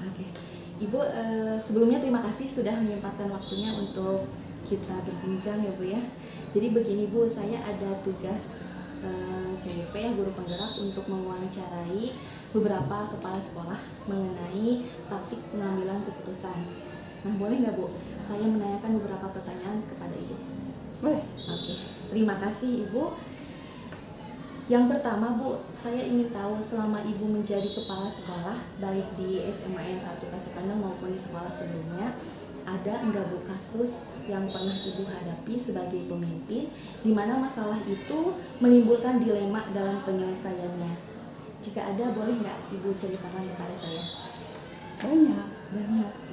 Oke. Ibu, sebelumnya terima kasih sudah menyempatkan waktunya untuk kita berbincang ya Bu ya. Jadi begini Bu, saya ada tugas CWP ya, guru penggerak, untuk mewawancarai beberapa kepala sekolah mengenai praktik pengambilan keputusan. Nah, boleh nggak Bu, saya menanyakan beberapa pertanyaan kepada Ibu? Boleh. Oke, terima kasih Ibu. Yang pertama Bu, saya ingin tahu selama Ibu menjadi kepala sekolah, baik di SMA N 1 Kasepandang maupun di sekolah sebelumnya, ada enggak Bu kasus yang pernah Ibu hadapi sebagai pemimpin di mana masalah itu menimbulkan dilema dalam penyelesaiannya? Jika ada, boleh nggak Ibu ceritakan kepada saya? Banyak.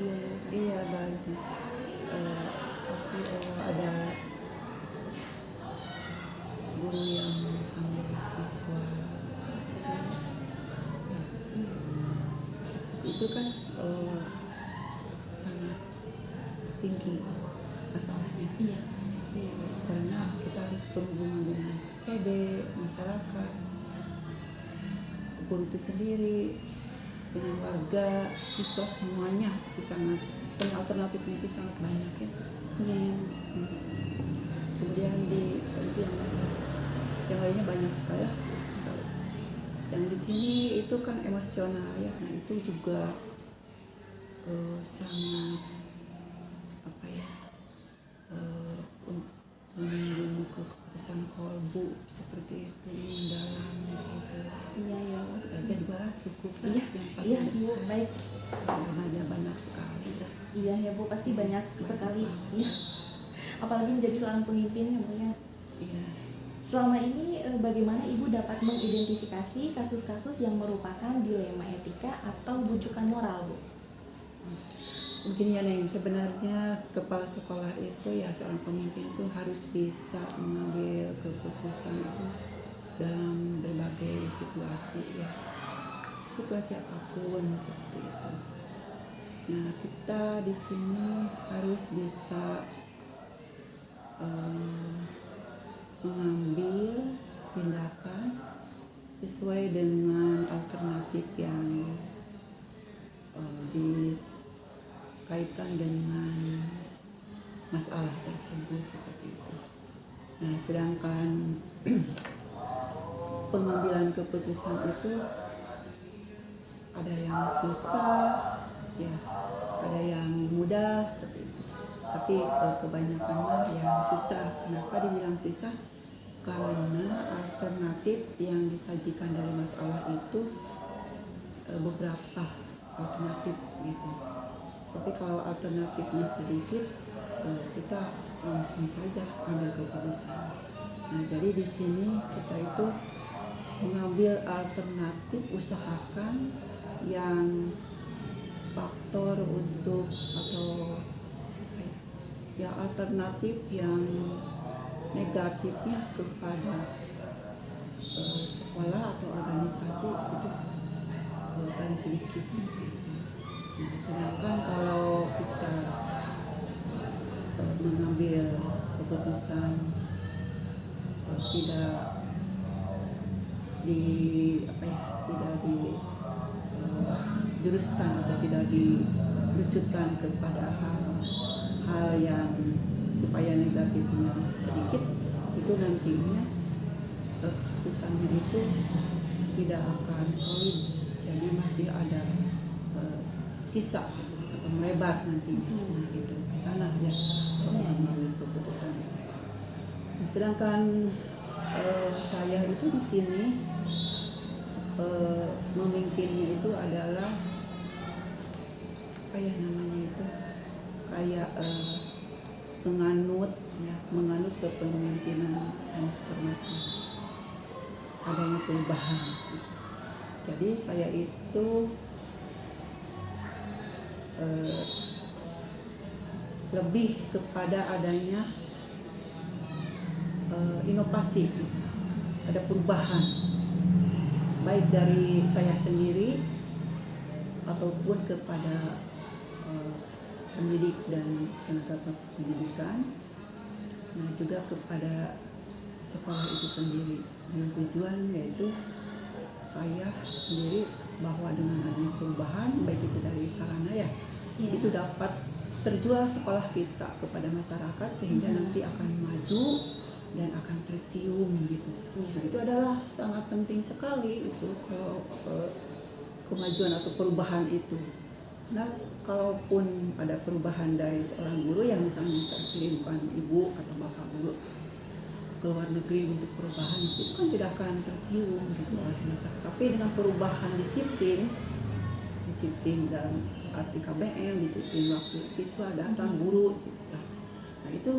Iya. Banyak. Ada guru yang ambil siswa. Itu kan sangat tinggi masalahnya. Iya. Karena kita harus berhubungan dengan CD, masyarakat, guru itu sendiri, dengan warga, siswa, semuanya itu sangat, alternatifnya itu sangat banyak ya. Iya. Kemudian itu yang lainnya banyak sekali. Yang di sini itu kan emosional ya, nah itu juga sangat menyinggung ke keputusan kolbu seperti itu, mendalam gitu. Iya. Aja juga cukup lah. Iya Bu, baik. Ada banyak sekali lah. Iya ya Bu, pasti banyak sekali ya. Apalagi menjadi seorang pemimpin ya Bu ya. Iya. Selama ini bagaimana Ibu dapat mengidentifikasi kasus-kasus yang merupakan dilema etika atau bujukan moral Bu? Begini ya Neng, sebenarnya kepala sekolah itu ya, seorang pemimpin itu harus bisa mengambil keputusan itu dalam berbagai situasi ya, situasi apapun seperti itu. Nah kita di sini harus bisa mengambil tindakan sesuai dengan alternatif yang dikaitan dengan masalah tersebut seperti itu. Nah, sedangkan pengambilan keputusan itu ada yang susah, ya, ada yang mudah seperti itu. Tapi kebanyakan yang susah. Kenapa dibilang susah? Karena alternatif yang disajikan dari masalah itu beberapa alternatif gitu. Tapi kalau alternatifnya sedikit, kita langsung saja ambil keputusan. Nah, jadi di sini kita itu mengambil alternatif, usahakan yang faktor untuk atau ya alternatif yang negatifnya kepada sekolah atau organisasi itu paling sedikit seperti itu. Nah, sedangkan kalau kita mengambil keputusan tidak dijuruskan atau tidak dilucutkan kepada hal yang supaya negatifnya sedikit, itu nantinya keputusannya itu tidak akan solid, jadi masih ada sisa gitu, atau melebar nantinya. Nah itu kesana ya mengambil keputusan itu. Nah, sedangkan saya itu di sini memimpinnya itu adalah menganut kepemimpinan transformasi, adanya perubahan gitu. Jadi saya itu lebih kepada adanya inovasi gitu. Ada perubahan baik dari saya sendiri ataupun kepada pendidik dan tenaga pendidikan, nah juga kepada sekolah itu sendiri, dengan tujuan yaitu saya sendiri bahwa dengan adanya perubahan baik itu dari melalui sarana ya, Iya. itu dapat terjual sekolah kita kepada masyarakat sehingga nanti akan maju dan akan tercium gitu. Nah, itu adalah sangat penting sekali itu kalau kemajuan atau perubahan itu. Nah, kalaupun ada perubahan dari seorang guru yang misalnya saya kirimkan ibu atau bapak guru ke luar negeri untuk perubahan, itu kan tidak akan tercium gitu oleh masyarakat. Tapi dengan perubahan disiplin dalam arti KBM, disiplin waktu siswa datang, guru gitu. Nah, itu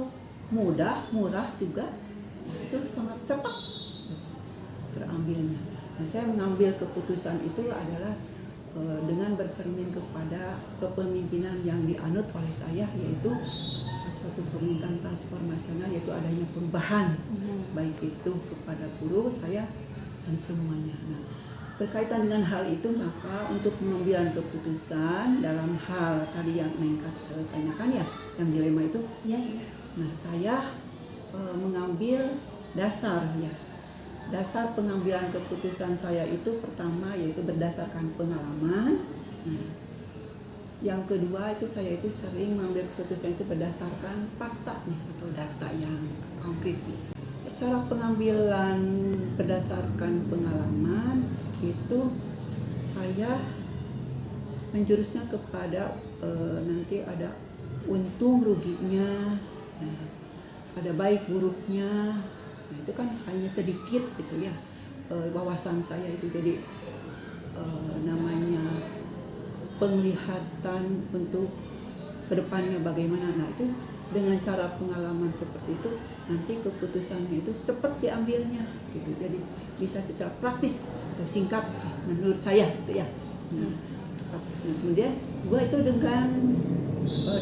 mudah, murah juga, itu sangat cepat terambilnya. Nah, saya mengambil keputusan itu adalah dengan bercermin kepada kepemimpinan yang dianut oleh saya, yaitu suatu pemerintahan transformasional, yaitu adanya perubahan, baik itu kepada guru, saya, dan semuanya. Nah, berkaitan dengan hal itu, maka untuk pengambilan keputusan dalam hal tadi yang Neng tanyakan ya, yang dilema itu, Iya. nah saya mengambil dasar pengambilan keputusan saya itu pertama yaitu berdasarkan pengalaman. Nah, yang kedua itu saya itu sering mengambil keputusan itu berdasarkan fakta nih atau data yang konkret nih. Cara pengambilan berdasarkan pengalaman itu saya menjurusnya kepada nanti ada untung ruginya, nah, ada baik buruknya. Nah, itu kan hanya sedikit gitu ya wawasan saya itu, jadi namanya penglihatan untuk kedepannya bagaimana. Nah, itu dengan cara pengalaman seperti itu nanti keputusannya itu cepat diambilnya gitu, jadi bisa secara praktis atau singkat menurut saya gitu ya. Nah, kemudian gua itu dengan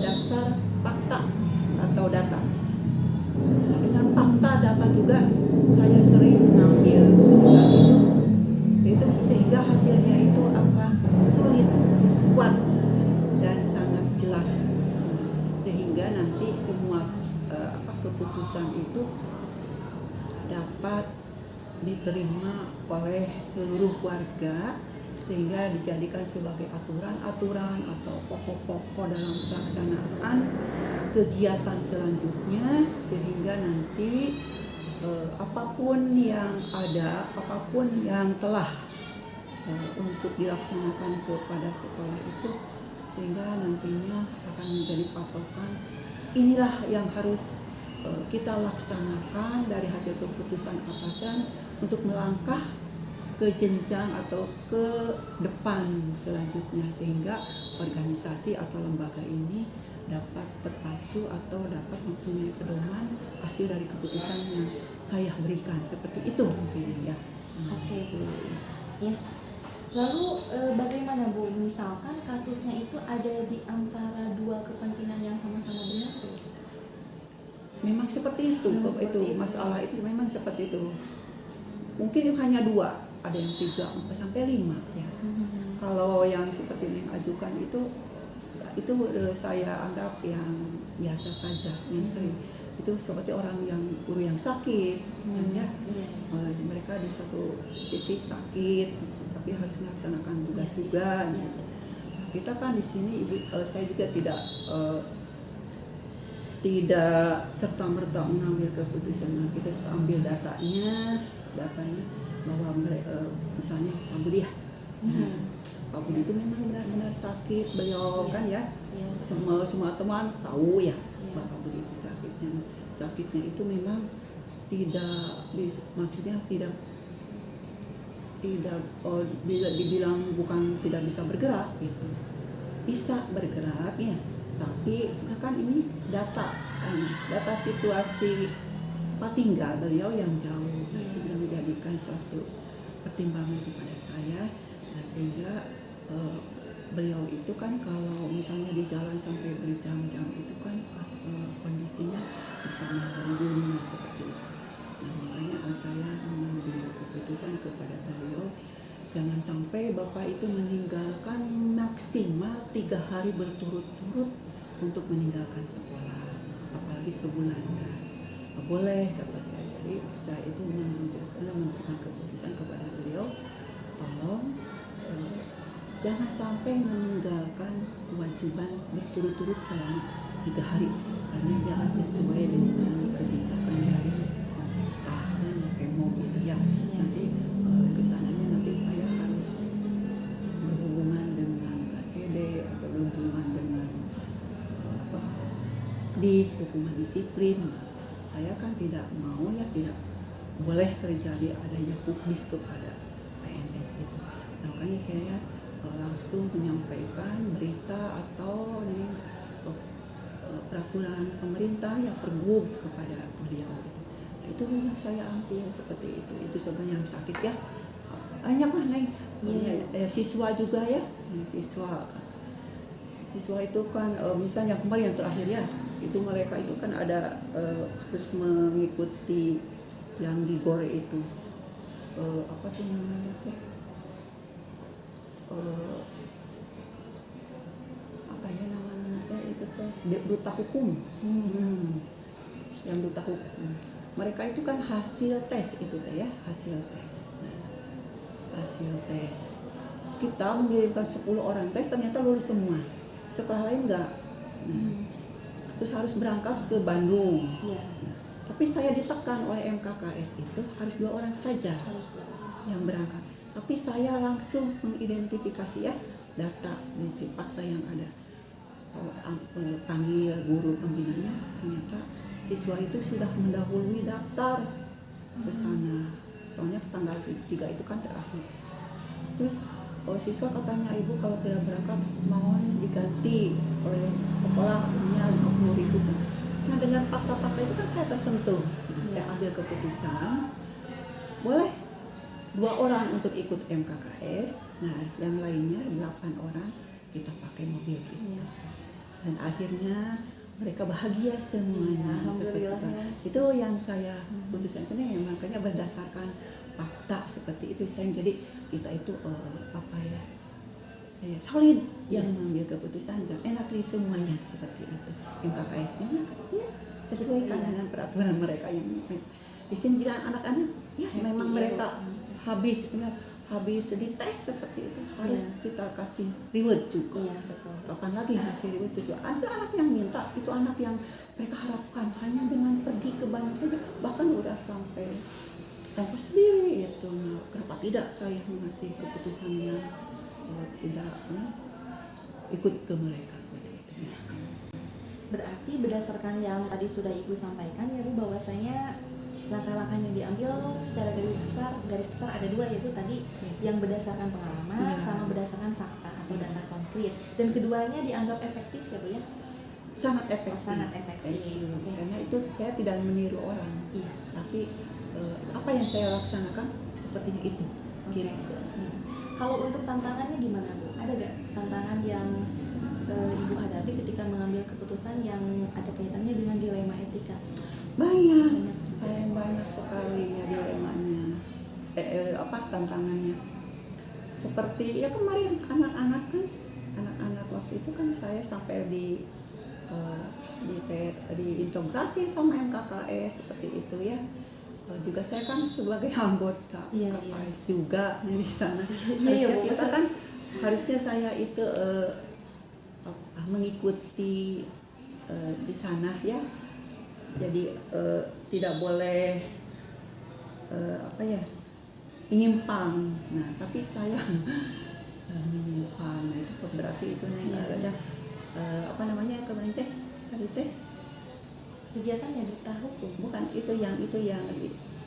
dasar fakta atau data. Nah, dengan fakta data juga saya sering mengambil keputusan itu sehingga hasilnya itu akan solid, kuat, dan sangat jelas, sehingga nanti semua keputusan itu dapat diterima oleh seluruh warga sehingga dijadikan sebagai aturan-aturan atau pokok-pokok dalam pelaksanaan kegiatan selanjutnya, sehingga nanti apapun yang ada, apapun yang telah untuk dilaksanakan kepada sekolah itu, sehingga nantinya akan menjadi patokan inilah yang harus kita laksanakan dari hasil keputusan atasan untuk melangkah ke jenjang atau ke depan selanjutnya, sehingga organisasi atau lembaga ini dapat terpacu atau dapat mempunyai pedoman hasil dari keputusan yang saya berikan, seperti itu mungkin ya. Oke, Bu. Ya. Lalu bagaimana Bu? Misalkan kasusnya itu ada di antara dua kepentingan yang sama-sama benar, Bu? Memang seperti itu, masalah itu memang seperti itu. Mungkin hanya dua, ada yang 3, 4 sampai 5 ya. Kalau yang seperti yang ajukan itu saya anggap yang biasa saja, yang sering itu seperti orang yang guru yang sakit, ya. Mereka di satu sisi sakit, tapi harus melaksanakan tugas juga. Gitu. Kita kan di sini, saya juga tidak serta-merta mengambil keputusan. Kita ambil datanya bahwa mereka, misalnya Pak Budi ya, Pak Budi itu memang benar-benar sakit, beliau kan ya, semua teman tahu ya bahwa Pak Budi itu sakitnya itu memang maksudnya tidak dibilang bukan tidak bisa bergerak gitu, bisa bergerak ya, tapi juga kan ini data situasi tempat tinggal beliau yang jauh, itu sudah menjadikan suatu pertimbangan kepada saya. Nah, sehingga beliau itu kan kalau misalnya di jalan sampai berjam-jam itu kan kondisinya bisa mengganggu seperti itu. Nah, makanya saya mengambil keputusan kepada beliau, jangan sampai Bapak itu meninggalkan maksimal 3 hari berturut-turut untuk meninggalkan sekolah, apalagi sebulan. Nah, boleh kata saya. Jadi saya itu memberikan keputusan kepada beliau, tolong jangan sampai meninggalkan berturut-turut selama 3 hari karena dia sesuai dengan kebijakan dari pemerintah dan kayak mau gitu ya. Nanti kesananya nanti saya harus berhubungan dengan KCD atau berhubungan dengan hukuman disiplin. Saya kan tidak mau ya, tidak boleh terjadi adanya puklis kepada PNS itu. Nah, makanya saya langsung menyampaikan berita atau peraturan pemerintah yang pergub kepada beliau itu. Nah, itu yang saya ambil seperti itu. Itu sebenarnya yang sakit ya. Banyak lah nih. Siswa juga ya. Siswa itu kan misalnya kemarin yang terakhir ya, itu mereka itu kan ada harus mengikuti yang di Gore itu apa tuh namanya teh apa ya namanya teh itu teh duta hukum. Yang duta hukum mereka itu kan hasil tes itu teh ya, hasil tes kita mengirimkan 10 orang tes ternyata lulus semua, sekolah lain enggak. Terus harus berangkat ke Bandung. Tapi saya ditekan oleh MKKS itu harus 2 orang saja yang berangkat. Tapi saya langsung mengidentifikasi ya data di fakta yang ada. Panggil guru pembinanya, ternyata siswa itu sudah mendahului daftar ke sana. Soalnya tanggal 3 itu kan terakhir. Terus siswa katanya, ibu kalau tidak berangkat mohon diganti oleh sekolahnya 50.000. Nah, dengan fakta-fakta itu kan saya tersentuh. Saya ambil keputusan boleh 2 orang untuk ikut MKKS. Nah, yang lainnya 8 orang kita pakai mobil kita. Dan akhirnya mereka bahagia semuanya. Seperti itu. Itu yang saya putuskan, yang makanya berdasarkan fakta seperti itu saya jadi kita itu solid yang mengambil keputusan dan enak semuanya seperti itu. MKKS-nya ya sesuaikan dengan peraturan mereka yang di sini juga anak-anak ya memang mereka habis dites seperti itu harus kita kasih reward juga. Kapan lagi kasih reward itu? Ada anak yang minta, itu anak yang mereka harapkan hanya dengan pergi ke Bandung saja, bahkan udah sampai ongkos sendiri itu. Nah, kenapa tidak saya mengasih keputusan yang tidak ikut ke mereka seperti itu. Berarti berdasarkan yang tadi sudah Ibu sampaikan ya Bu, bahwasanya langkah-langkah yang diambil secara garis besar ada 2 yaitu tadi yang berdasarkan pengalaman sama berdasarkan fakta atau data konkret, dan keduanya dianggap efektif ya Bu ya? Sangat efektif. Karena itu saya tidak meniru orang, tapi apa yang saya laksanakan sepertinya itu. Kalau untuk tantangannya gimana Bu? Ada gak tantangan yang Ibu hadapi ketika mengambil keputusan yang ada kaitannya dengan dilema etika? Banyak sekali ya dilemanya, tantangannya. Seperti ya kemarin anak-anak waktu itu kan saya sampai diintegrasi sama MKKS seperti itu ya. Juga saya kan sebagai anggota KKS juga di sana. Kita kan harusnya saya itu mengikuti di sana ya. Jadi tidak boleh menyimpang. Nah, tapi saya menyimpang. Nah, itu berarti itu ada kemarin teh kegiatan yang duta hukum, bukan itu yang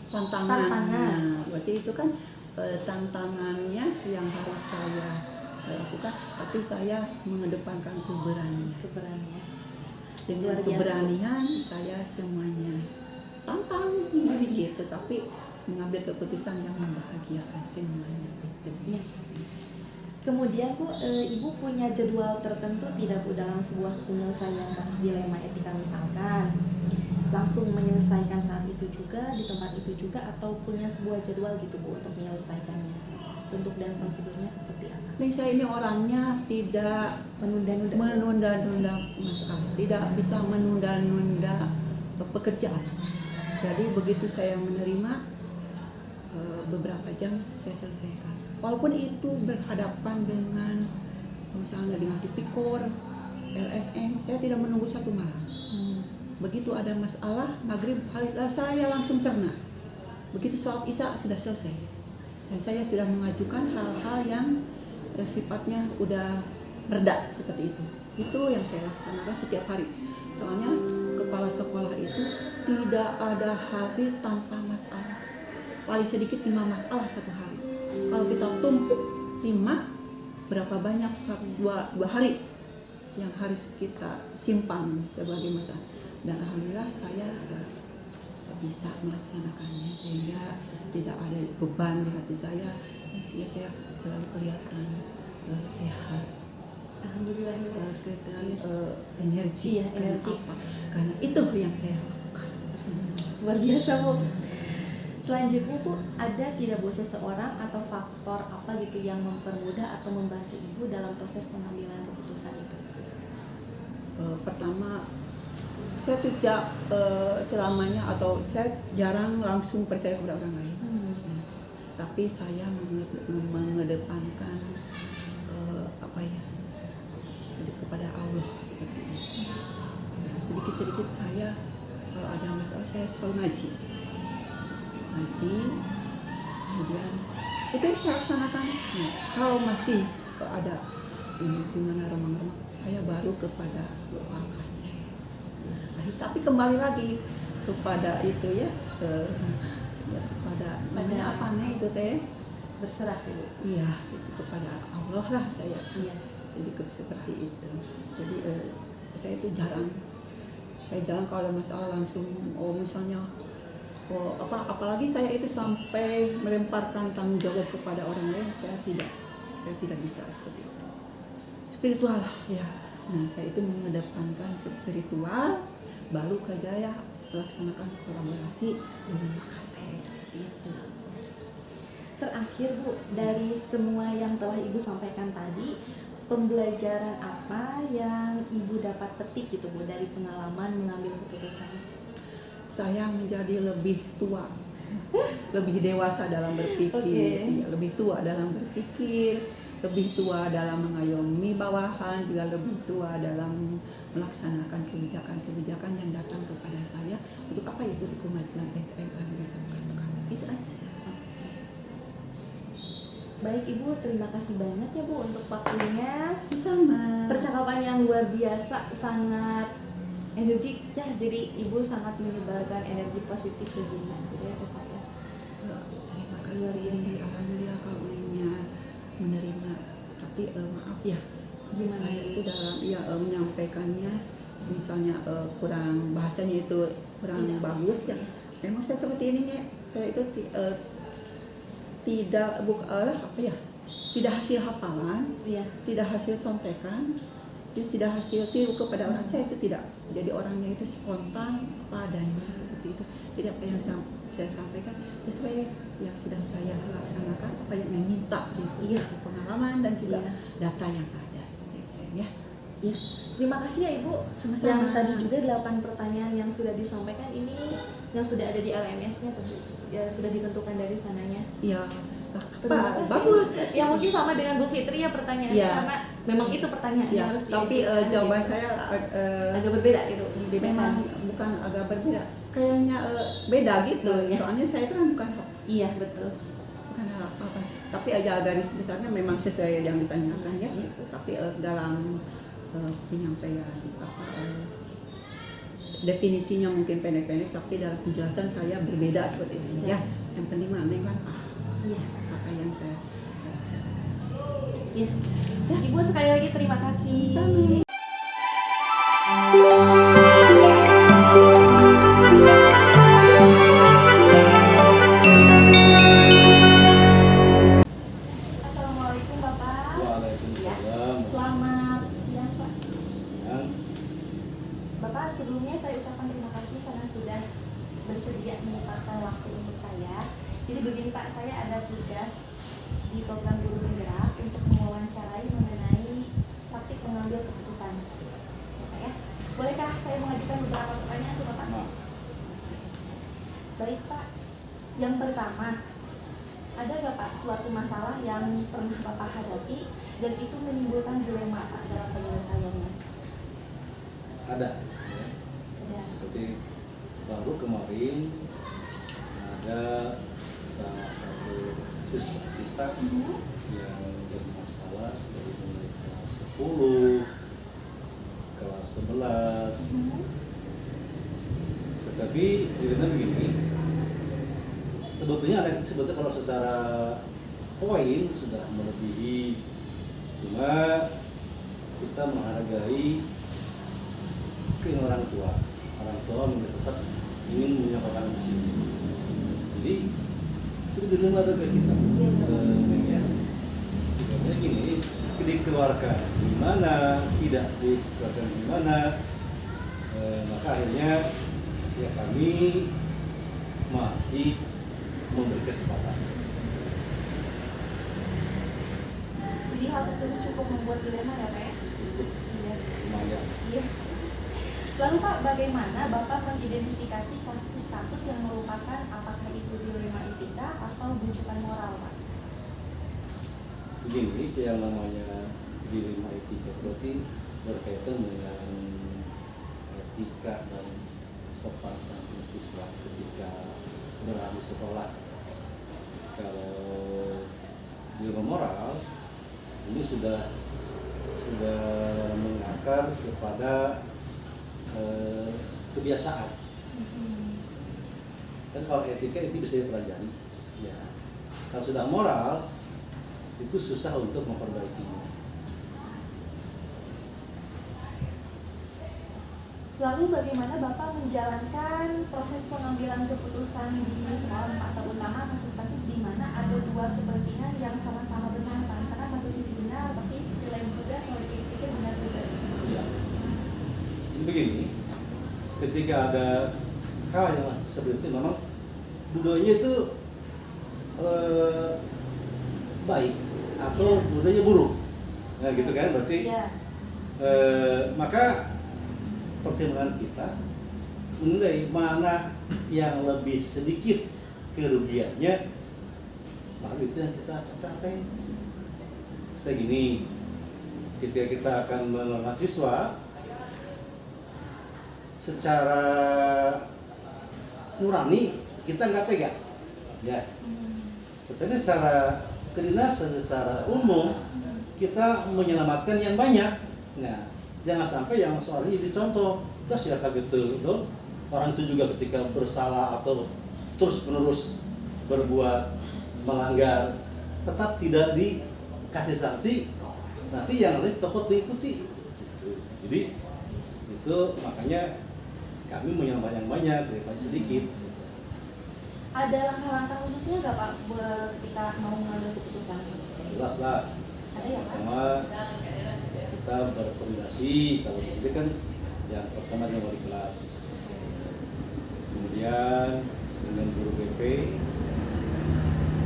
tantangan. Nah, berarti itu kan tantangannya yang harus saya lakukan, tapi saya mengedepankan keberanian. Dengan keberanian saya semuanya tantang gitu, tapi mengambil keputusan yang membahagiakan semuanya itu. Kemudian Bu, Ibu punya jadwal tertentu tidak Bu dalam sebuah penyelesaian kasus dilema etika, misalkan langsung menyelesaikan saat itu juga di tempat itu juga, atau punya sebuah jadwal gitu Bu untuk menyelesaikannya? Bentuk dan prosedurnya seperti apa? Saya ini orangnya tidak menunda-nunda masalah, tidak bisa menunda-nunda pekerjaan. Jadi begitu saya menerima beberapa jam saya selesaikan. Walaupun itu berhadapan dengan misalnya dengan tipikor LSM, saya tidak menunggu satu malam. Begitu ada masalah, maghrib saya langsung cerna. Begitu sholat isya sudah selesai. Dan saya sudah mengajukan hal-hal yang sifatnya udah reda seperti itu. Itu yang saya laksanakan setiap hari. Soalnya kepala sekolah itu tidak ada hari tanpa masalah. Paling sedikit 5 masalah satu hari. Kalau kita tumpuk 5, berapa banyak dua hari yang harus kita simpan sebagai masalah. Dan alhamdulillah saya bisa melaksanakannya sehingga tidak ada beban di hati saya, sehingga saya selalu kelihatan sehat. Alhamdulillah. Selalu kelihatan energi, energi. Karena itu yang saya lakukan. Luar biasa Bu. Selanjutnya Bu, ada tidak Bu seseorang atau faktor apa gitu yang mempermudah atau membantu Ibu dalam proses pengambilan keputusan itu? Pertama, saya tidak selamanya atau saya jarang langsung percaya kepada orang lain. Tapi saya mengedepankan kepada Allah seperti ini. Sedikit-sedikit saya kalau ada masalah saya selalu ngaji, kemudian itu yang saya laksanakan. Nah, kalau masih ada ini gimana remang-remang, saya baru kepada doa kasih. Tapi kembali lagi kepada itu ya, kepada apa nih itu teh, berserah Ibu. iya, itu kepada Allah lah saya. Iya. Jadi seperti itu. Jadi saya itu jarang kalau ada masalah langsung misalnya apalagi saya itu sampai melemparkan tanggung jawab kepada orang lain, saya tidak bisa seperti itu. Spiritual ya. Nah, saya itu mengedepankan spiritual, baru saya melaksanakan kolaborasi dengan makasih seperti itu. Terakhir Bu, dari semua yang telah Ibu sampaikan tadi, pembelajaran apa yang Ibu dapat petik gitu Bu dari pengalaman mengambil keputusan? Saya menjadi lebih tua, lebih dewasa dalam berpikir, Okay. Ya, lebih tua dalam berpikir, lebih tua dalam mengayomi bawahan, juga lebih tua dalam melaksanakan kebijakan-kebijakan yang datang kepada saya untuk apa itu, untuk kemajuan SMA di Sampai sekarang. Itu aja. Baik Ibu, terima kasih banyak ya Bu untuk waktunya. Sama. Percakapan yang luar biasa, sangat energik ya. Jadi Ibu sangat menyebarkan energi positif begini gitu ya ke saya. Terima kasih. Alhamdulillah kalau Nengnya menerima. Tapi maaf ya, Gimana? saya itu dalam menyampaikannya misalnya kurang, bahasanya itu kurang bagus ya. Memang saya seperti ini ya. Saya itu tidak hasil hafalan, Iya. tidak hasil contekan, tidak hasil tiru kepada orang. Saya itu tidak. Jadi orangnya itu spontan, apa adanya seperti itu. Jadi apa yang saya sampaikan sesuai yang sudah saya laksanakan, apa yang meminta gitu. Iya. Pengalaman dan juga Iya. data yang ada seperti itu ya. Iya. Terima kasih ya Ibu. Sama-sama. Yang tadi juga 8 pertanyaan yang sudah disampaikan ini yang sudah ada di LMS-nya ya, sudah ditentukan dari sananya. Iya. Terima kasih. Bagus. Ya mungkin sama dengan Bu Fitri ya pertanyaannya, Iya. karena memang itu pertanyaan Ya, yang harus tapi diajukan, jawaban gitu. saya agak berbeda gitu, memang dibedakan. bukan agak berbeda, kayaknya beda gitu. Ya. Soalnya saya itu kan bukan Iya betul. apa, tapi aja garis besarnya memang sesuai yang ditanyakan ya. Gitu. Tapi dalam penyampaian definisinya mungkin pendek-pendek, tapi dalam penjelasan saya berbeda seperti ini ya. Yang penting mana kan Iya. apa yang saya laksanakan. Iya. Ya, Ibu sekali lagi terima kasih. Sama. Assalamualaikum Bapak. Waalaikumsalam. Selamat siang Pak. Ya, Bapak, sebelumnya saya ucapkan terima kasih karena sudah bersedia menyempatkan waktu untuk saya. Jadi begini Pak, saya ada tugas di program Guru Bergerak untuk mewawancarai mengenai praktik mengambil keputusan. Bapak ya, bolehkah saya mengajukan beberapa pertanyaan ke Bapak? Nah, Baik Pak, yang pertama, ada nggak Pak suatu masalah yang pernah Bapak hadapi dan itu menimbulkan dilema Pak dalam penyelesaiannya? ada ya. Ada. Seperti baru kemarin ada salah satu siswa kita yang bermasalah dari mulai kelas 10, kelas 11. Tetapi dengan begini, sebetulnya kalau secara poin sudah melebihi, cuma kita menghargai keinginan orang tua tetap ingin menyampaikan di sini. Jadi itu diterima juga kita. Ya. Karena gini, dikeluarkan di mana, tidak dikeluarkan di mana, maka akhirnya ya kami masih memberi kesempatan. Jadi hal tersebut cukup membuat dilema ya Pak ya? Iya. Lumayan. Iya. Lalu Pak, bagaimana Bapak mengidentifikasi kasus-kasus yang merupakan apakah itu dilema etika atau bujukan moral Pak? Begini, yang namanya dilema etika berarti berkaitan dengan etika dan sopan santun siswa ketika berada di sekolah. Kalau dilema moral ini sudah mengakar kepada kebiasaan. Dan kalau etika itu bisa dipelajari. Ya. Kalau sudah moral itu susah untuk memperbaikinya. Lalu bagaimana Bapak menjalankan proses pengambilan keputusan di sekolah Pak, terutama kasus-kasus di mana ada dua kepentingan yang sama-sama benar Pak? Misalkan satu sisi benar, tapi sisi lain juga kalau dipikir benar juga. Ya. Ini begini, ketika ada hal yang seperti itu memang dua-duanya itu baik atau dua-duanya buruk. Nah gitu kan berarti Ya. maka pertimbangan kita menilai mana yang lebih sedikit kerugiannya, lalu itu yang kita capai. Saya gini, ketika kita akan menerima siswa secara nurani kita nggak tega, ya. Tetapi secara kedinasan, secara umum kita menyelamatkan yang banyak. Nah, jangan sampai yang seorang ini dicontoh. Terus ya gitu dong. Orang itu juga ketika bersalah atau terus menerus berbuat melanggar, tetap tidak dikasih sanksi. Nanti yang lain takut mengikuti. Jadi itu makanya kami menyelamatkan yang banyak daripada sedikit. Ada langkah-langkah khususnya nggak Pak ketika mau mengambil keputusan? Jelas lah. Ada ya Pak? Pertama kita berkoordinasi, kalau di sini kan yang pertama dengan wali kelas, kemudian dengan guru BP,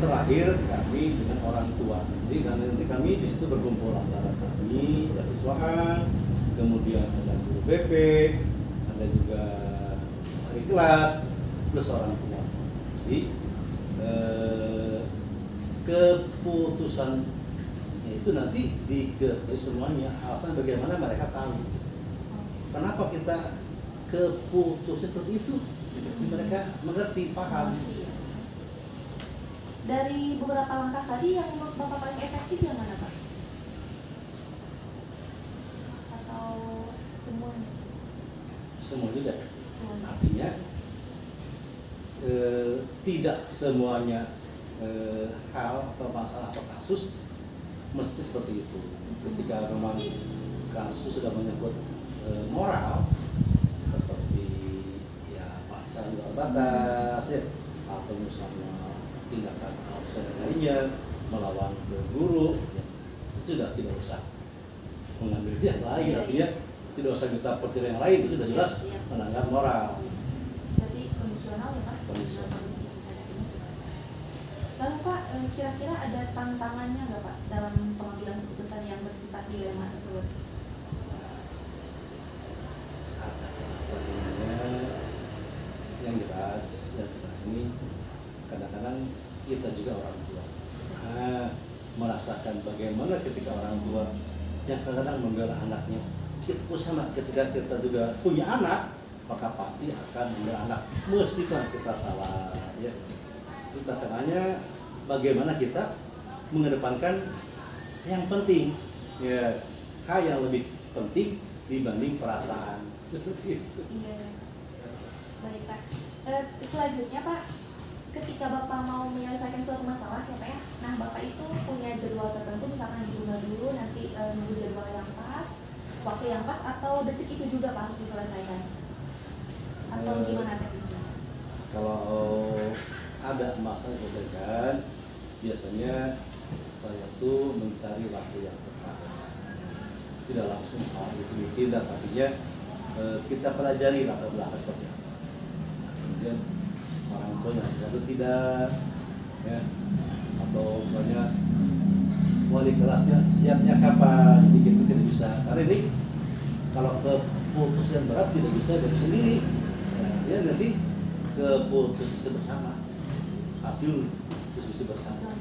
terakhir kami dengan orang tua. Jadi karena nanti kami di situ berkumpul antara kami dari siswaan, kemudian ada guru BP, ada juga wali kelas plus orang tua. Jadi keputusan itu nanti diketahui semuanya. Alasan bagaimana mereka tahu. Kenapa kita keputusan seperti itu? Jadi mereka mengerti, paham. Dari beberapa langkah tadi yang menurut Bapak paling efektif yang mana Pak? Atau semuanya? Semua juga. Artinya tidak semuanya hal atau masalah atau kasus mesti seperti itu. Ketika memang kasus sudah menyangkut moral, seperti ya pacaran luar batas ya, atau misalnya tindakan abusive lainnya melawan ke guru, ya, itu sudah tidak usah mengambil yang lain. Artinya tidak usah kita pertimbangkan yang lain, itu sudah jelas melanggar moral. Berarti kondisional ya Pak? Kondisional. Lalu Pak, kira-kira ada tantangannya nggak Pak dalam pengambilan keputusan yang bersifat dilema tersebut? Yang jelas ini kadang-kadang kita juga orang tua merasakan bagaimana ketika orang tua yang kadang-kadang membela anaknya kita pun sama, ketika kita juga punya anak, maka pasti akan beranak meskipun kita salah, ya. Itu tantangannya bagaimana kita mengedepankan yang penting, ya, hal yang lebih penting dibanding perasaan, seperti itu. Iya. Baik Pak. Selanjutnya Pak, ketika Bapak mau menyelesaikan suatu masalah ya Pak ya, nah Bapak itu punya jadwal tertentu, misalkan ditunda dulu, nanti nunggu jadwal yang pas, waktu yang pas, atau detik itu juga Pak harus diselesaikan? Atau gimana teknisnya? Kalau ada masalah yang diselesaikan, biasanya saya tuh mencari waktu yang tepat. Tidak langsung itu tidak, artinya kita pelajari latar belakang seperti apa. Kemudian orang tua yang satu tidak, ya, atau misalnya wali kelasnya siapnya kapan, jadi kita tidak bisa. Karena ini kalau keputusan berat tidak bisa dari sendiri, ya nanti keputusan itu bersama, hasil diskusi bersama.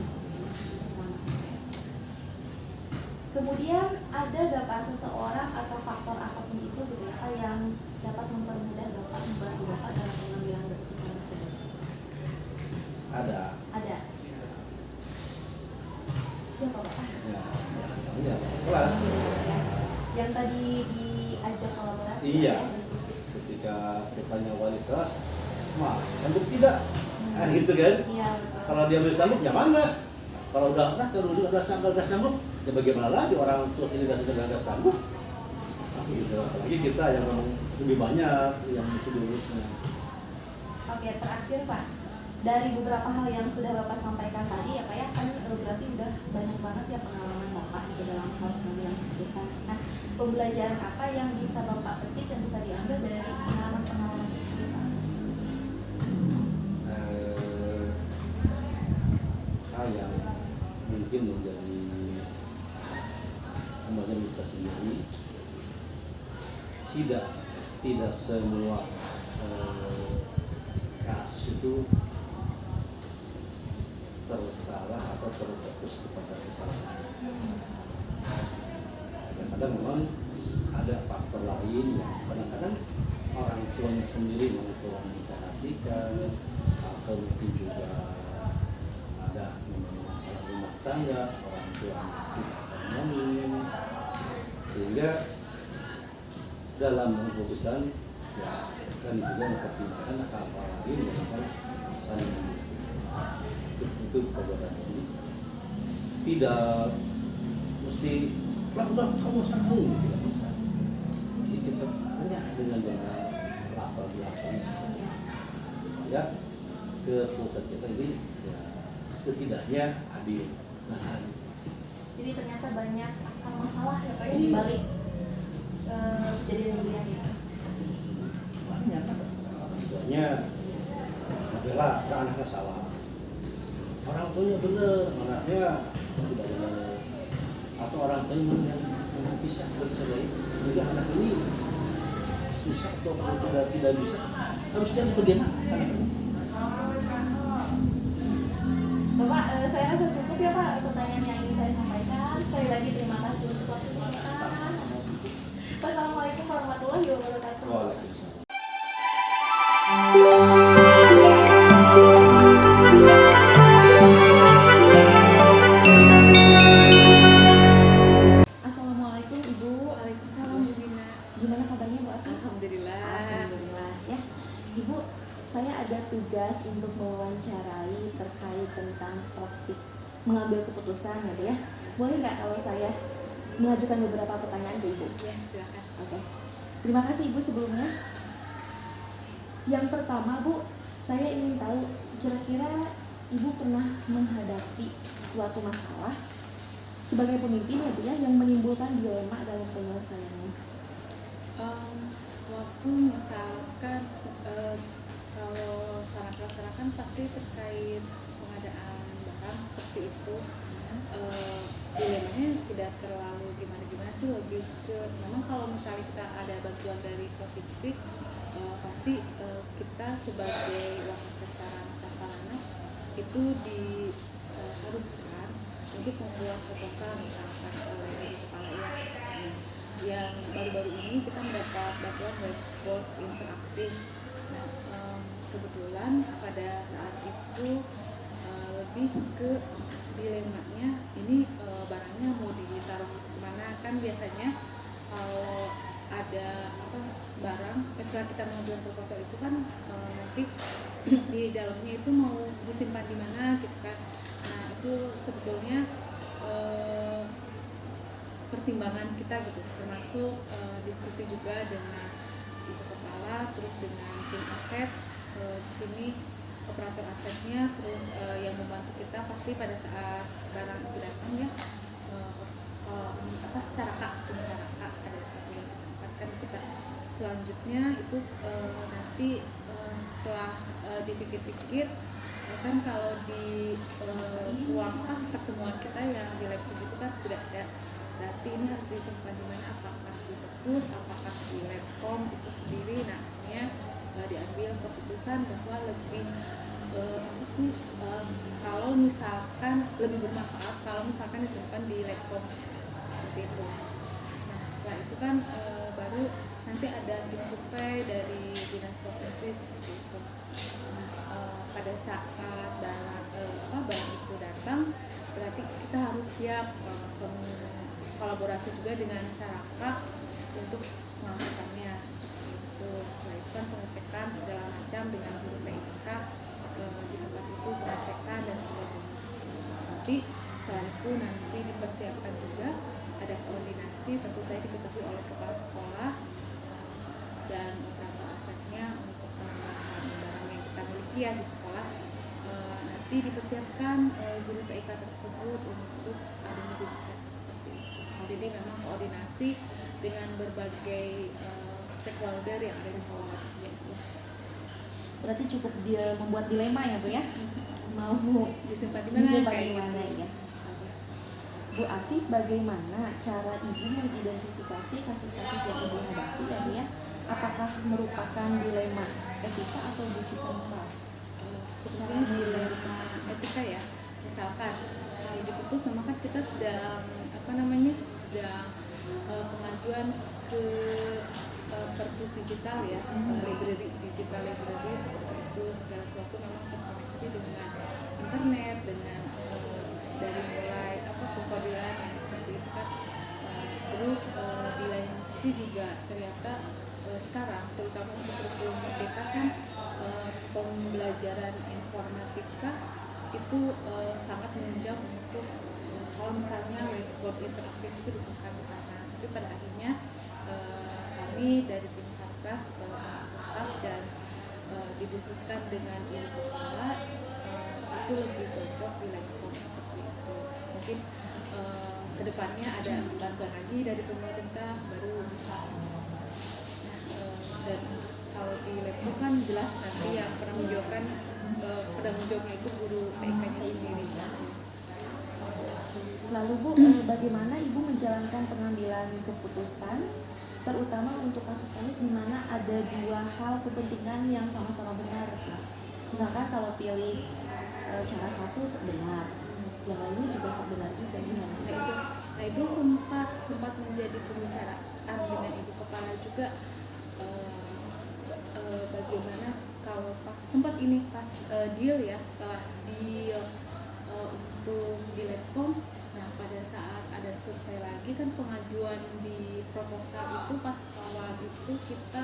Kemudian ada gak Pak seseorang atau faktor apapun itu gitu ya Pak yang dapat mempermudah Bapak, membantu Bapak dalam pengambilan keputusan tersebut? Ada. Ada. Siapa Pak? Ya, kelas. Yang tadi diajak kolaborasi. Iya. Ya, diskusi. Ketika kitanya wali kelas, sanggup tidak? Kan gitu kan? Iya betul. Kalau dia bisa sanggup, ya mana? Kalau udah sanggup, ya bagaimana lagi orang tua ini sudah sanggup? Gitu. Apalagi kita yang memang lebih banyak yang itu diurusnya. Oke, terakhir Pak, dari beberapa hal yang sudah Bapak sampaikan tadi ya Pak ya, kan berarti udah banyak banget ya pengalaman Bapak di dalam hal pengambilan keputusan. Nah, pembelajaran apa yang bisa Bapak petik dan bisa diambil dari pengalaman-pengalaman tersebut Pak? Hal yang mungkin menjadi kemudian bisa sendiri, tidak semua kasus itu tersalah atau terfokus kepada kesalahan. Kadang-kadang memang ada faktor lain yang kadang-kadang orang tuanya sendiri yang kurang diperhatikan, atau mungkin juga ada masalah rumah tangga, orang tua tidak harmonis, sehingga dalam keputusan ya kan juga mempertimbangkan apa lain yang akan saling itu perbuatan ini tidak mesti lakukan kamu salah, tidak bisa. Jadi kita tanya dengan latar belakang supaya keputusan kita ini ya, setidaknya adil. Nah, Jadi ternyata banyak akar masalah ya Pak ya di balik kejadian-kejadian itu. banyak orang tuanya adalah anaknya salah, orang tuanya benar, anaknya tidak benar, atau orang tuanya yang bisa bercerai sehingga anak ini susah atau tidak bisa, harus jadi bagaimana anak ini? Bapak, saya rasa cukup ya Pak pertanyaan yang ingin saya sampaikan. Sekali lagi terima kasih untuk waktunya Pak. Wassalamualaikum warahmatullahi wabarakatuh. Waalaikumsalam. Assalamualaikum Ibu. Waalaikumsalam Bu Bina. Gimana kabarnya Bu Afi? Alhamdulillah. Alhamdulillah ya. Ibu, saya ada tugas untuk mewawancarai terkait tentang praktik mengambil keputusan gitu ya. Boleh nggak kalau saya mengajukan beberapa pertanyaan ke Ibu? Ya, silakan. Oke. Terima kasih Ibu sebelumnya. Yang pertama Bu, saya ingin tahu kira-kira Ibu pernah menghadapi suatu masalah sebagai pemimpin ya Bu ya yang menimbulkan dilema dalam penyelesaiannya. Waktu misalkan kalau secara pelaksana kan pasti terkait pengadaan barang seperti itu. Dilemanya tidak terlalu gimana-gimana sih, lebih ke memang kalau misalnya kita ada bantuan dari provinsi, pasti kita sebagai wakil sarana prasarana itu haruskan untuk membuat proposal misalkan oleh kepala IAC. yang baru-baru ini kita mendapat bantuan whiteboard interaktif. Nah, kebetulan pada saat itu lebih ke dilemanya ini barangnya mau ditaruh kemana. Kan biasanya kalau ada barang setelah kita mengajukan proposal itu kan nanti di dalamnya itu mau disimpan di mana gitu kan. Nah itu sebetulnya pertimbangan kita gitu, termasuk diskusi juga dengan ibu kepala, terus dengan tim aset di sini, operator asetnya, terus yang membantu kita pasti pada saat barang itu datang ya, cara kak pada saat yang ditempatkan kita. Selanjutnya itu nanti setelah dipikir-pikir kan kalau di ruang pertemuan kita yang di laptop itu kan sudah ada, berarti ini harus disimpan di mana, apakah di perpus, apakah di laptop itu sendiri. Nah akhirnya diambil keputusan bahwa lebih kalau misalkan lebih bermanfaat kalau misalkan disimpan di laptop seperti itu. Nah setelah itu kan baru nanti ada tim survei dari dinas provinsi seperti itu. Nah, pada saat barang itu datang, berarti kita harus siap kolaborasi juga dengan Caraka untuk melakukannya seperti itu. Setelah itu kan pengecekan segala macam dengan guru TIK di tempat itu, pengecekan dan sebagainya. Nanti setelah itu nanti dipersiapkan juga ada koordinasi, tentu saja diketahui oleh kepala sekolah dan operator asetnya untuk barang yang kita miliki ya di sekolah. Nanti dipersiapkan guru TIK tersebut untuk administrasi seperti itu. Jadi memang koordinasi dengan berbagai stakeholder yang ada di sekolah. Ya. Berarti cukup dia membuat dilema ya Bu ya, mau Disimpan di mana? disimpan di Kayak mana gitu. ya. Bu Afif, bagaimana cara Ibu mengidentifikasi kasus-kasus yang Ibu hadapi ya Bu ya? Apakah merupakan dilema etika atau bersifat moral? Sebenarnya dilema etika ya. Misalkan di perpus memang kan kita sedang sedang pengajuan ke perpus digital ya, library digital library seperti itu. Segala sesuatu memang terkoneksi dengan internet, dengan dari mulai pengkodiran yang seperti itu kan. Terus di lain sisi juga ternyata sekarang terutama untuk kurikulum merdeka kan pembelajaran informatika itu sangat menunjang untuk kalau misalnya whiteboard interaktif itu disimpan di sana. Tapi pada akhirnya kami dari tim Satgas termasuk staf dan didiskusikan dengan ibu kepala itu lebih cocok di laptop seperti itu. Mungkin kedepannya ada bantuan lagi dari pemerintah baru bisa. Dan kalau di laptop kan jelas nanti yang penanggung jawabnya itu guru TIK-nya sendiri. Lalu Bu, bagaimana Ibu menjalankan pengambilan keputusan, terutama untuk kasus-kasus di mana ada dua hal kepentingan yang sama-sama benar? Misalkan kalau pilih cara satu benar, yang lainnya juga benar juga gimana? Nah itu sempat menjadi pembicaraan dengan ibu kepala juga. Bagaimana kalau sempat deal ya, setelah deal untuk di Letcom. Nah pada saat ada survei lagi kan pengajuan di proposal itu pas awal itu kita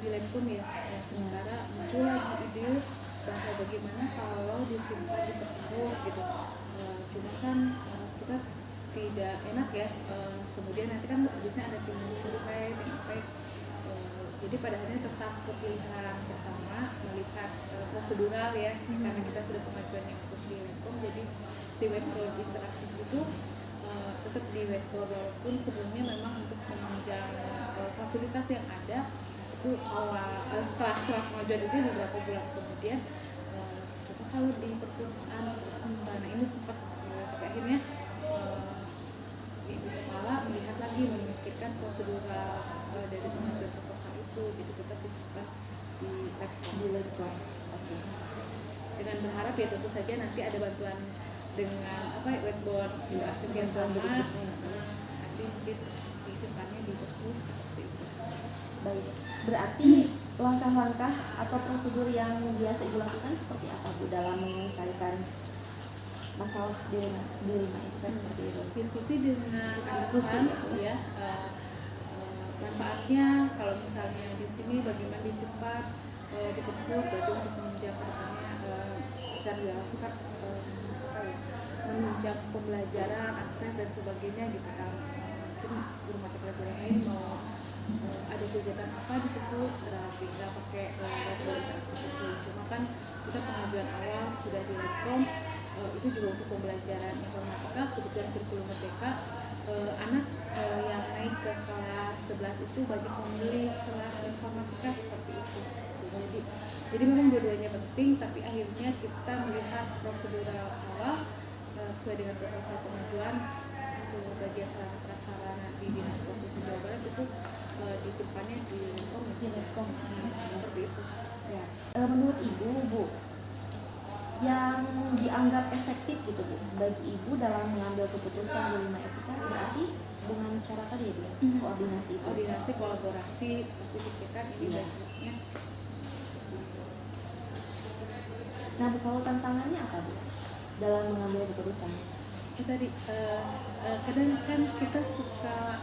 di Letcom ya. Nah, sementara muncul lagi ide bahwa bagaimana kalau disimpan di perpus gitu. Cuma kan kita tidak enak ya. Kemudian nanti kan biasanya ada tim survei, jadi pada akhirnya tetap kepilihan pertama melihat prosedural ya, karena kita sudah pengajuannya untuk di Letcom, jadi si whiteboard interaktif itu tetap di whiteboard walaupun sebelumnya memang untuk menunjang fasilitas yang ada itu setelah pengajuan itu beberapa bulan kemudian coba kalau di perpustakaan sana ini sempat tapi akhirnya ibu kepala melihat lagi memikirkan prosedural dari pengajuan proposal itu, jadi tetap disimpan di Letcom. Okay. Dengan berharap ya tentu saja nanti ada bantuan dengan whiteboard interaktif yang sama, nanti disimpannya di perpus seperti itu. Baik, berarti langkah-langkah atau prosedur yang biasa Ibu lakukan seperti apa Bu dalam menyelesaikan masalah di rumah itu kan seperti itu? Diskusi dengan Diskusi, atasan ya, manfaatnya kalau misalnya di sini bagaimana disimpan di perpus, berarti untuk menunjang secara tidak langsung kan menunjang pembelajaran, akses dan sebagainya gitu kan. Mungkin guru mata pelajaran lain mau ada kegiatan apa di perpus, tinggal pakai laptop itu. Cuma kan kita pengajuan awal sudah di Letcom, itu juga untuk pembelajaran informatika, kebetulan kurikulum merdeka. Anak yang naik ke kelas 11 itu banyak memilih kelas informatika seperti itu. Jadi memang dua-duanya penting, tapi akhirnya kita melihat prosedural awal sesuai dengan proposal pengajuan ke bagian sarana prasarana di Dinas Provinsi Jawa Barat itu disimpannya di Letcom. Seperti itu. Siap. Menurut Ibu, Bu, yang dianggap efektif gitu Bu bagi Ibu dalam mengambil keputusan di lima etika berarti dengan cara tadi ya Bu, koordinasi itu. Koordinasi, kolaborasi, pasti pikirkan ini Iya. baiknya. Nah Bu, kalau tantangannya apa Bu dalam mengambil keputusan? Ya tadi kadang kan kita suka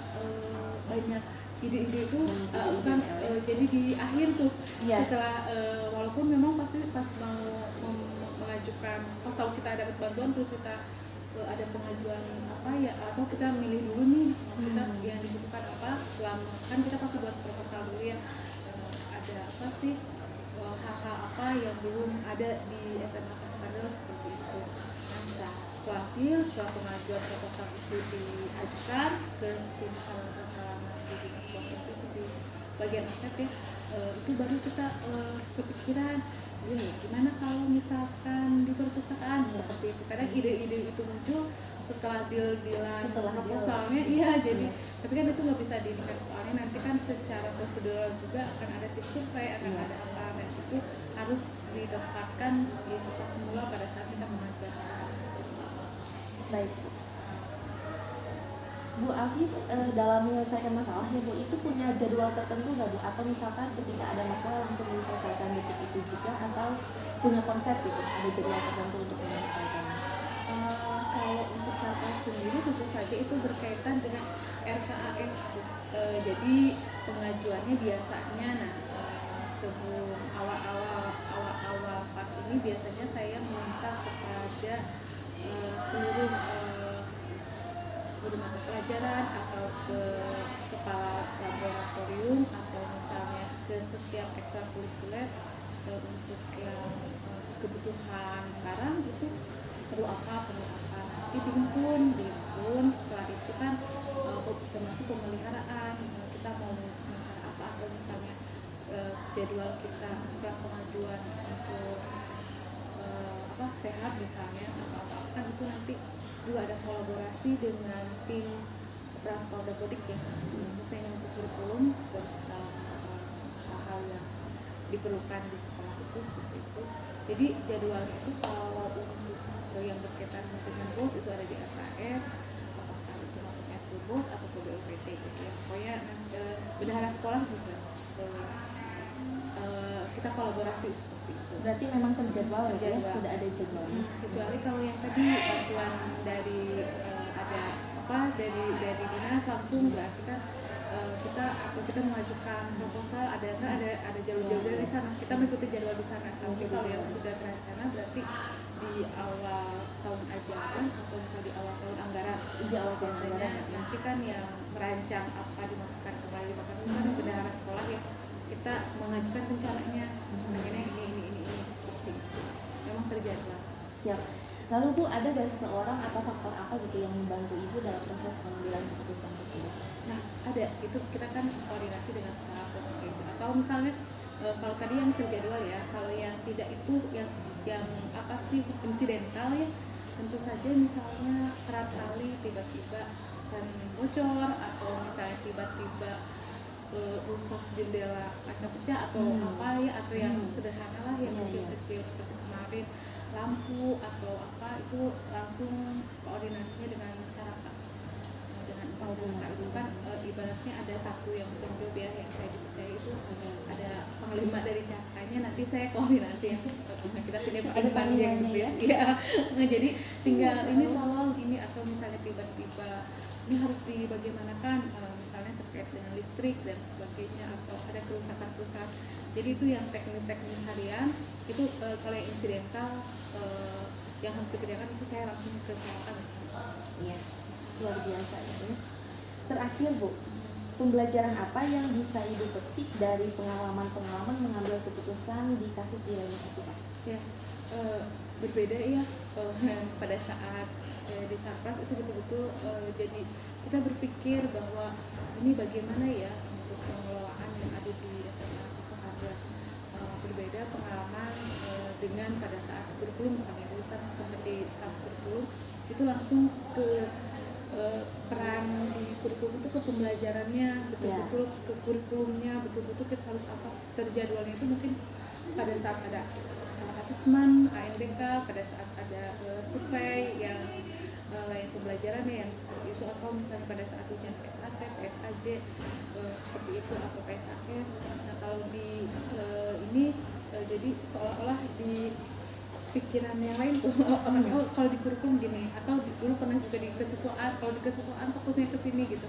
banyak ide-ide itu bukan jadi di akhir tuh Iya. setelah walaupun memang pasti pas mau mengajukan, pas tahu kita dapat bantuan terus kita ada pengajuan apa ya, atau kita milih dulu nih kita yang dibutuhkan apa, selama kan kita pasti buat proposal dulu ya, ada apa sih hal-hal apa yang belum ada di SMA Kasakadel seperti itu. Nah, setelah pengajuan proposal itu diajukan ke tim sarana prasarana di Dinas Provinsi itu di bagian aset ya, itu baru kita kepikiran ini gimana kalau misalkan di perpustakaan seperti itu. Kadang ide-ide itu muncul setelah deal-dealan proposalnya, iya jadi tapi kan itu nggak bisa dilihat soalnya nanti kan secara prosedural juga akan ada tim survei, akan ada apa, dan itu harus ditempatkan di tempat semula pada saat kita mengajukan. Baik Bu Afif, dalam menyelesaikan masalah ya Bu, itu punya jadwal tertentu nggak Bu? Atau misalkan ketika ada masalah langsung diselesaikan detik itu juga, atau punya konsep gitu, ada jadwal tertentu untuk menyelesaikannya? Kalau untuk saya sendiri tentu saja itu berkaitan dengan RKAS. Jadi pengajuannya biasanya, sebelum awal pas ini biasanya saya meminta kepada seluruh guru mata pelajaran atau ke kepala laboratorium atau misalnya ke setiap ekstrakurikuler untuk yang kebutuhan barang itu perlu apa nanti dihimpun setelah itu kan termasuk pemeliharaan, kita mau memelihara apa, atau misalnya jadwal kita setelah pengajuan untuk rehab misalnya apa kan itu nanti juga ada kolaborasi dengan tim perantau dapodik ya, khususnya untuk kurikulum tentang hal-hal yang diperlukan di sekolah itu seperti itu. Jadi jadwal itu kalau untuk yang berkaitan dengan BOS itu ada di RKS, apakah itu masuknya ke BOS atau ke BLPT gitu ya. Pokoknya bendahara sekolah juga kita kolaborasi seperti itu. Berarti memang terjadwal ya, Terjadwal. sudah ada jadwalnya. Kecuali kalau yang tadi bantuan dari ada apa dari dinas langsung, berarti kan kita mengajukan proposal, ada jalur-jalur dari sana, kita mengikuti jadwal di sana. Tapi kalau yang sudah terencana berarti di awal tahun ajaran atau misalnya di awal tahun anggaran, Di awal tahun biasanya anggaran, ya. nanti kan yang merancang apa dimasukkan kembali di kan bendahara sekolah ya, kita mengajukan rencananya pengennya ini seperti itu, memang terjadwal. Siap. Lalu Bu, ada gak seseorang atau faktor apa gitu yang membantu Ibu dalam proses pengambilan keputusan tersebut? Nah, ada, itu kita kan koordinasi dengan staf dan sebagainya. Atau misalnya kalau tadi yang terjadwal ya, kalau yang tidak itu yang apa sih insidental ya, tentu saja misalnya kerap kali tiba-tiba kan bocor, atau misalnya tiba-tiba rusak jendela kaca pecah atau apa ya, atau yang sederhana lah yang kecil-kecil seperti kemarin lampu atau apa, itu langsung koordinasinya dengan masyarakat, dengan Nah, itu kan ibaratnya ada satu yang berjob ya, yang saya dipercaya itu ada panglima dari cakanya, nanti saya koordinasi yang kita tidak Ada panglimanya ya? ya. Nah, jadi tinggal ini tolong ini, atau misalnya tiba-tiba ini harus dibagaimanakan, misalnya terkait dengan listrik dan sebagainya, atau ada kerusakan-kerusakan. Jadi itu yang teknis-teknis harian itu, kalau yang insidental yang harus dikerjakan itu saya langsung ke selatan. Iya, luar biasa ya Bu. Terakhir Bu, pembelajaran apa yang bisa Ibu petik dari pengalaman-pengalaman mengambil keputusan di kasus di lain itu Pak? Ya, berbeda ya pada saat di Sarpras itu betul-betul jadi kita berpikir bahwa ini bagaimana ya untuk pengelolaan yang ada di SMA Suharga. Berbeda pengalaman dengan pada saat kurikulum, misalnya dulu kan seperti staf kurikulum itu langsung ke peran di kurikulum itu, ke pembelajarannya betul-betul, ke kurikulumnya betul-betul kita harus apa, terjadwalnya itu mungkin pada saat ada asesmen ANBK, pada saat ada survei yang lain pembelajarannya yang seperti itu, atau misalnya pada saat ujian PSAT, PSAJ seperti itu, atau PSAS. Nah kalau di ini jadi seolah-olah di pikiran yang lain tuh oh kalau di kurikulum gini, atau dulu pernah juga di kesiswaan, kalau di kesiswaan fokusnya ke sini gitu.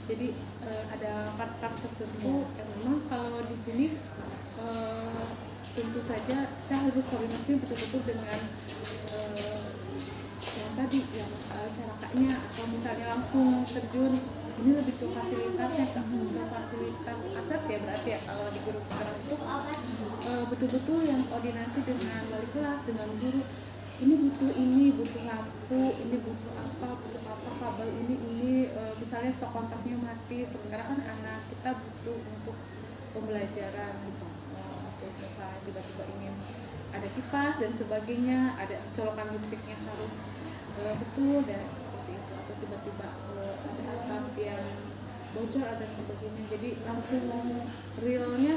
Jadi ada part-part tertentu yang memang kalau di sini tentu saja saya harus koordinasi betul-betul dengan yang tadi yang carakanya, atau misalnya langsung terjun ini lebih ke fasilitasnya, ke fasilitas aset ya berarti ya kalau di guru program itu betul-betul yang koordinasi dengan wali kelas, dengan guru, ini butuh lampu, ini butuh apa kabel ini misalnya stok kontaknya mati, sementara kan anak kita butuh untuk pembelajaran gitu, untuk misalnya tiba-tiba ingin ada kipas dan sebagainya, ada colokan listriknya harus betul dan seperti itu, atau tiba-tiba ada atap yang bocor dan sebagainya. Jadi langsung realnya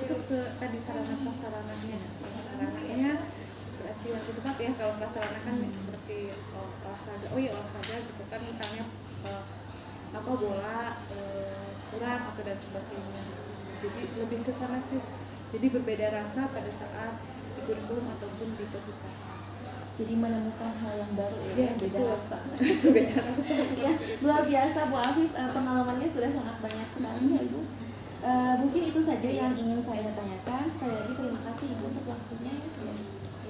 itu ke tadi sarana prasarananya. Sarananya berarti yang tepat ya, kalau prasarana kan seperti olahraga, olahraga gitu kan, misalnya apa bola kurang atau dan sebagainya. Jadi lebih ke sana sih. Jadi berbeda rasa pada saat di kurikulum ataupun di perpustakaan. Jadi menemukan hal yang baru ya, beda rasa. Beda rasa. Ya, luar biasa Bu Afif, pengalamannya sudah sangat banyak sekali ya Ibu. Mungkin itu saja yang ingin saya tanyakan. Sekali lagi terima kasih Ibu untuk waktunya.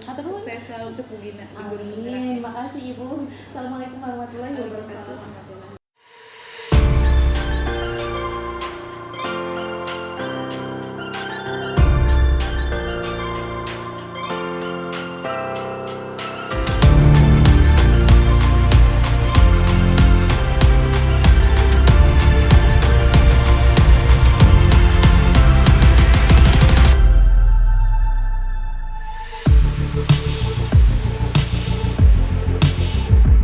Saya selalu untuk Bu Gina di Guru Penggerak. Amin. Terima kasih Ibu. Assalamualaikum warahmatullahi wabarakatuh.